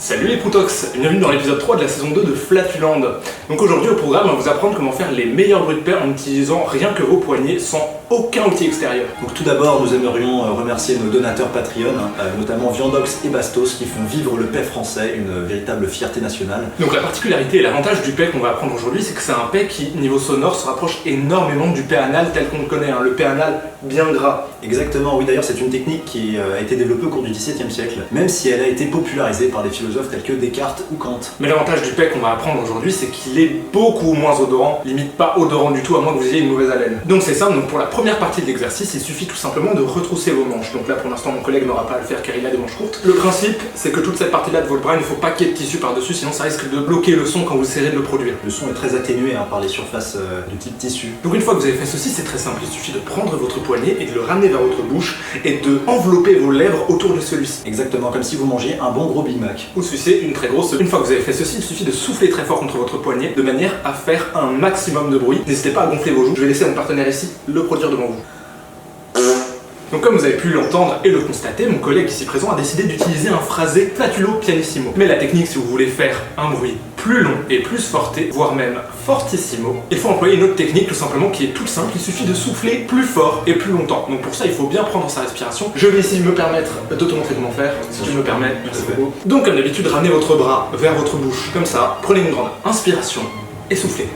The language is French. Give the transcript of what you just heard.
Salut les Proutox, bienvenue dans l'épisode 3 de la saison 2 de Flatuland. Donc aujourd'hui au programme, on va vous apprendre comment faire les meilleurs bruits de paix en utilisant rien que vos poignets sans aucun outil extérieur. Donc tout d'abord, nous aimerions remercier nos donateurs Patreon, notamment Viandox et Bastos, qui font vivre le paix français, une véritable fierté nationale. Donc la particularité et l'avantage du paix qu'on va apprendre aujourd'hui, c'est que c'est un paix qui, niveau sonore, se rapproche énormément du paix anal tel qu'on le connaît, le paix anal bien gras. Exactement, oui, d'ailleurs c'est une technique qui a été développée au cours du XVIIe siècle, même si elle a été popularisée par des philosophes tels que Descartes ou Kant. Mais l'avantage du paix qu'on va apprendre aujourd'hui, c'est qu'il est beaucoup moins odorant, limite pas odorant du tout, à moins que vous ayez une mauvaise haleine. Donc c'est simple, donc pour la première partie de l'exercice, il suffit tout simplement de retrousser vos manches. Donc là pour l'instant mon collègue n'aura pas à le faire car il a des manches courtes. Le principe, c'est que toute cette partie-là de votre bras, il ne faut pas qu'il y ait de tissu par-dessus, sinon ça risque de bloquer le son quand vous essayerez de le produire. Le son est très atténué par les surfaces de type tissu. Donc une fois que vous avez fait ceci, c'est très simple, il suffit de prendre votre poignet et de le ramener vers votre bouche et de envelopper vos lèvres autour de celui-ci. Exactement, comme si vous mangiez un bon gros Big Mac. Ou sucer une très grosse. Une fois que vous avez fait ceci, il suffit de souffler très fort contre votre poignet de manière à faire un maximum de bruit. N'hésitez pas à gonfler vos joues, je vais laisser mon partenaire ici le produire devant vous. Donc comme vous avez pu l'entendre et le constater, mon collègue ici présent a décidé d'utiliser un phrasé flatulo pianissimo. Mais la technique, si vous voulez faire un bruit plus long et plus forté, voire même fortissimo, il faut employer une autre technique tout simplement qui est toute simple, il suffit de souffler plus fort et plus longtemps. Donc pour ça, il faut bien prendre sa respiration. Je vais ici me permettre de te montrer comment faire, si tu me permets. Merci beaucoup. Donc comme d'habitude, ramenez votre bras vers votre bouche, comme ça, prenez une grande inspiration et soufflez.